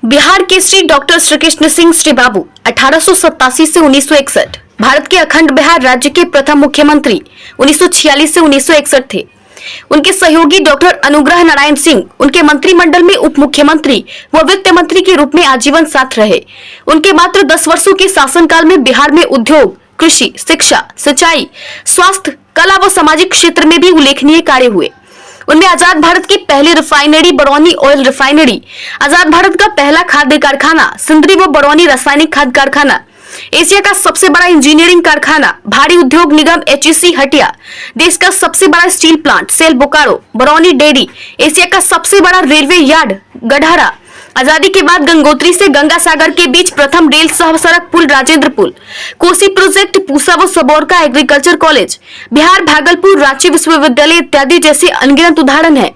Bihar Kesari doctor Shri Krishna Singh Shri बाबू 1887 से 1961 भारत के अखंड बिहार राज्य के प्रथम मुख्यमंत्री 1946 से 1961 थे। उनके सहयोगी डॉक्टर अनुग्रह नारायण सिंह उनके मंत्रिमंडल में उप मुख्यमंत्री व वित्त मंत्री के रूप में आजीवन साथ रहे। उनके मात्र 10 वर्षों के शासनकाल में बिहार में उद्योग, कृषि, शिक्षा, सिंचाई, स्वास्थ्य, कला व सामाजिक क्षेत्र में भी उल्लेखनीय कार्य हुए। उनमें आजाद भारत की पहली रिफाइनरी बरौनी ऑयल रिफाइनरी, आजाद भारत का पहला खाद्य कारखाना सिंदरी व बरौनी रासायनिक खाद्य कारखाना, एशिया का सबसे बड़ा इंजीनियरिंग कारखाना भारी उद्योग निगम एचईसी हटिया, देश का सबसे बड़ा steel plant SAIL Bokaro, Barauni dairy, Asia का सबसे बड़ा रेलवे यार्ड गढ़ारा, आजादी के बाद गंगोत्री से गंगा सागर के बीच प्रथम रेल सह सड़क पुल राजेंद्र पुल, कोसी प्रोजेक्ट, पूसा व सबौर का एग्रीकल्चर कॉलेज, बिहार भागलपुर रांची विश्वविद्यालय इत्यादि जैसे अनगिनत उदाहरण हैं।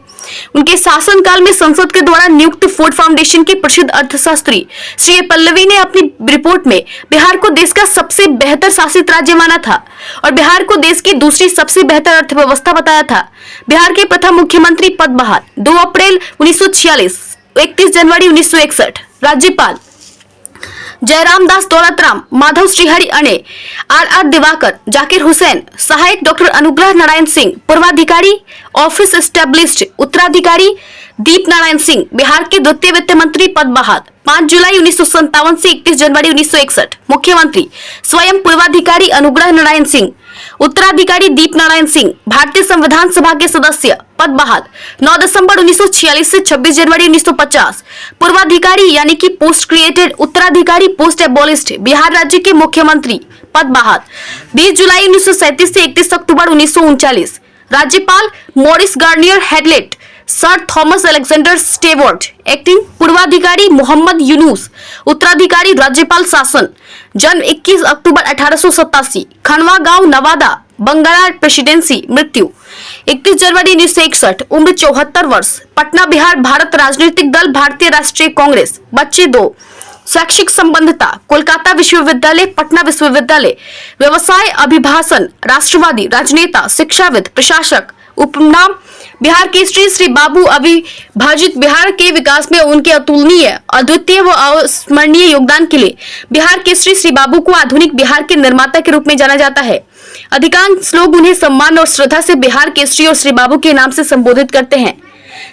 उनके शासनकाल में संसद के द्वारा नियुक्त फोर्ड फाउंडेशन के प्रसिद्ध अर्थशास्त्री श्री पल्लवी ने अपनी रिपोर्ट में बिहार को देश का सबसे बेहतर शासित राज्य माना था और बिहार को देश की दूसरी सबसे बेहतर अर्थव्यवस्था बताया था। बिहार के प्रथम मुख्यमंत्री पद बहाल 2 अप्रैल 1946, 31 जनवरी 1961। राज्यपाल जयराम दास दौलतराम, माधव श्रीहरि अणे, आर दिवाकर, जाकिर हुसैन, सहायक डॉक्टर अनुग्रह नारायण सिंह, पूर्वाधिकारी ऑफिस एस्टेब्लिश्ड, उत्तराधिकारी दीप नारायण सिंह। बिहार के द्वितीय वित्त मंत्री पद बहाल 5 जुलाई 1957 से 31 जनवरी 1961। मुख्यमंत्री स्वयं पूर्वाधिकारी अनुग्रह नारायण सिंह, उत्तराधिकारी दीप नारायण सिंह। भारतीय संविधान सभा के सदस्य पद बहाल 9 दिसंबर 1946 से 26 जनवरी 1950। पूर्वाधिकारी यानी कि पोस्ट क्रिएटेड, उत्तराधिकारी पोस्ट एबोलिश्ड। बिहार राज्य के मुख्यमंत्री पद बहाल 20 जुलाई 1937 से 31 अक्टूबर 1939। राज्यपाल Morris Garnier headlight, sir Thomas Alexander Stewart acting. पूर्वाधिकारी मोहम्मद यूनुस, उत्तराधिकारी राज्यपाल शासन। जन्म 21 अक्टूबर 1887, खनवा गांव नवादा, बंगाला प्रेसिडेंसी। मृत्यु 31 जनवरी 1961, उम्र 74 वर्ष। पटना बिहार, भारत राजनीतिक दल भारतीय राष्ट्रीय कांग्रेस। बच्चे 2। शैक्षिक संबंधता कोलकाता विश्वविद्यालय, पटना विश्वविद्यालय। व्यवसाय अभिभाषण, राष्ट्रवादी, राजनेता, शिक्षाविद, प्रशासक। उपनाम बिहार केसरी श्री बाबू। अविभाजित बिहार के विकास में उनके अतुलनीय, अद्वितीय व अविस्मरणीय योगदान के लिए बिहार केसरी श्री बाबू को आधुनिक बिहार के निर्माता के रूप में जाना जाता है। अधिकांश लोग उन्हें सम्मान और श्रद्धा से बिहार केसरी और श्री बाबू के नाम से संबोधित करते हैं।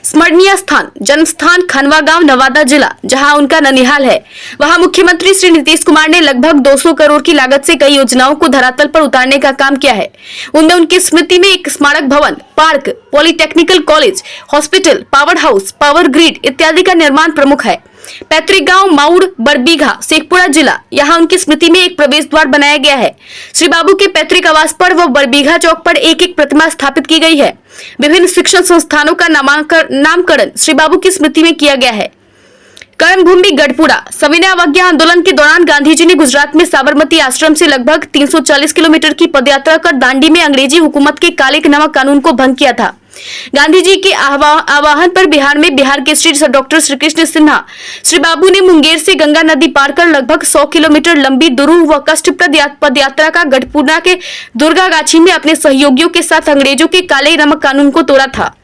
स्मरणीय स्थान, जन्म स्थान खनवा गांव नवादा जिला, जहां उनका ननिहाल है। वहां मुख्यमंत्री श्री नीतीश कुमार ने लगभग 200 करोड़ की लागत से कई योजनाओं को धरातल पर उतारने का काम किया है। उनमें उनकी स्मृति में एक स्मारक भवन, park, polytechnical college, hospital, power house, power grid इत्यादि का निर्माण प्रमुख है। पैतृक गांव माउड़ बरबीघा, शेखपुरा जिला, यहाँ उनकी स्मृति में एक प्रवेश द्वार बनाया गया है। श्री बाबू के पैतृक आवास पर व बरबीघा चौक पर एक प्रतिमा स्थापित की गई है। विभिन्न शिक्षण संस्थानों का नामकरण श्री बाबू की स्मृति में किया गया है। कर्मभूमि गढ़पुरा। सविनय अवज्ञा आंदोलन के दौरान गांधी जी ने गुजरात में साबरमती आश्रम से लगभग 340 किलोमीटर की पदयात्रा कर दांडी में अंग्रेजी हुकूमत के काले नमक कानून को भंग किया था। गांधी जी के आह्वान पर बिहार में बिहार केसरी डॉक्टर श्री कृष्ण सिन्हा श्री बाबू ने मुंगेर से गंगा नदी पार कर लगभग 100 किलोमीटर लंबी दुरूह व कष्टप्रद पदयात्रा का गढ़पुरा के दुर्गागाछी में अपने सहयोगियों के साथ अंग्रेजों के काले नमक कानून को तोड़ा था।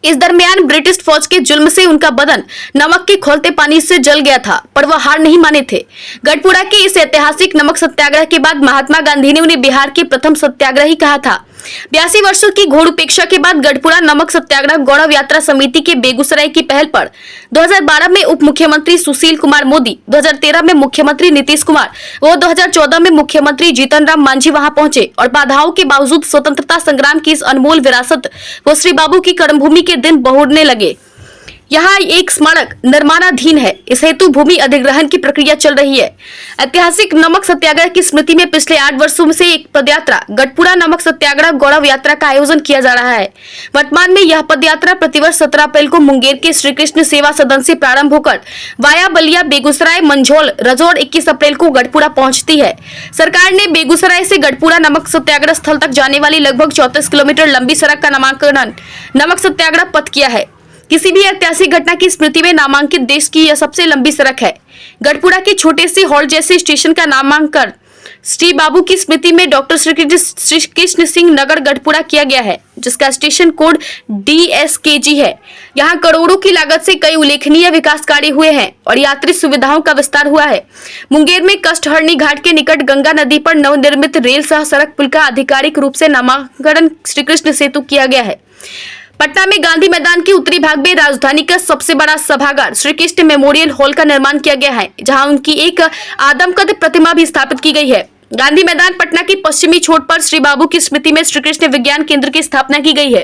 इस दरमियान ब्रिटिश फौज के जुल्म से उनका बदन नमक के खौलते पानी से जल गया था, पर वह हार नहीं माने थे। गढ़पुरा के इस ऐतिहासिक नमक सत्याग्रह के बाद महात्मा गांधी ने उन्हें बिहार के प्रथम सत्याग्रही कहा था। 82 वर्षों की घोर उपेक्षा के बाद गढ़पुरा नमक सत्याग्रह गौरव यात्रा समिति के बेगूसराय की पहल पर 2012 में उप मुख्यमंत्री सुशील कुमार मोदी, 2013 में मुख्यमंत्री नीतीश कुमार व 2014 में मुख्यमंत्री जीतन राम मांझी वहां पहुंचे और बाधाओं के बावजूद स्वतंत्रता संग्राम की इस अनमोल विरासत व श्री बाबू की कर्मभूमि के दिन बहुरने लगे। यहाँ एक स्मारक निर्माणाधीन है। इस हेतु भूमि अधिग्रहण की प्रक्रिया चल रही है। ऐतिहासिक नमक सत्याग्रह की स्मृति में पिछले 8 वर्षों से एक पदयात्रा गढ़पुरा नमक सत्याग्रह गौरव यात्रा का आयोजन किया जा रहा है। वर्तमान में यह पदयात्रा प्रतिवर्ष 17 अप्रैल को मुंगेर के श्री कृष्ण सेवा सदन से प्रारंभ होकर वाया बलिया, बेगूसराय, मंझौल, रजौर 21 अप्रैल को गढ़पुरा पहुंचती है। सरकार ने बेगूसराय से गढ़पुरा नमक सत्याग्रह स्थल तक जाने वाली लगभग 34 किलोमीटर लंबी सड़क का नामकरण नमक सत्याग्रह पथ किया है। किसी भी ऐतिहासिक घटना की स्मृति में नामांकित देश की यह सबसे लंबी सड़क है। गढ़पुरा के छोटे से हॉल जैसे स्टेशन का नामांकन श्री बाबू की स्मृति में डॉक्टर श्री कृष्ण सिंह नगर गढ़पुरा किया गया है, जिसका स्टेशन कोड DSKG है। यहाँ करोड़ों की लागत से कई उल्लेखनीय विकास कार्य हुए हैं और यात्री सुविधाओं का विस्तार हुआ है। मुंगेर में कष्टहरणी घाट के निकट गंगा नदी पर नवनिर्मित रेल सह सड़क पुल का आधिकारिक रूप से नामकरण श्री कृष्ण सेतु किया गया है। पटना में गांधी मैदान के उत्तरी भाग में राजधानी का सबसे बड़ा सभागार श्री कृष्ण मेमोरियल हॉल का निर्माण किया गया है, जहां उनकी एक आदमकद प्रतिमा भी स्थापित की गई है। गांधी मैदान पटना की पश्चिमी छोर पर श्री बाबू की स्मृति में श्री कृष्ण विज्ञान केंद्र की स्थापना की गई है।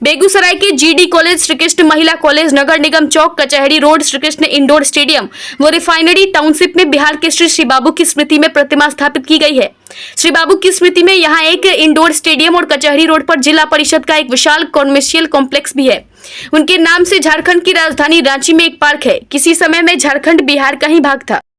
बेगूसराय के GD कॉलेज, श्री कृष्ण महिला कॉलेज, नगर निगम चौक, कचहरी road, Shri Krishna indoor stadium व रिफाइनरी टाउनशिप में बिहार के श्री बाबू की स्मृति में प्रतिमा स्थापित की गई है। श्री बाबू की स्मृति में यहाँ एक इंडोर स्टेडियम और कचहरी रोड पर जिला परिषद का एक विशाल कॉमर्शियल कॉम्प्लेक्स भी है। उनके नाम से झारखंड की राजधानी रांची में एक पार्क है। किसी समय में झारखंड बिहार का ही भाग था।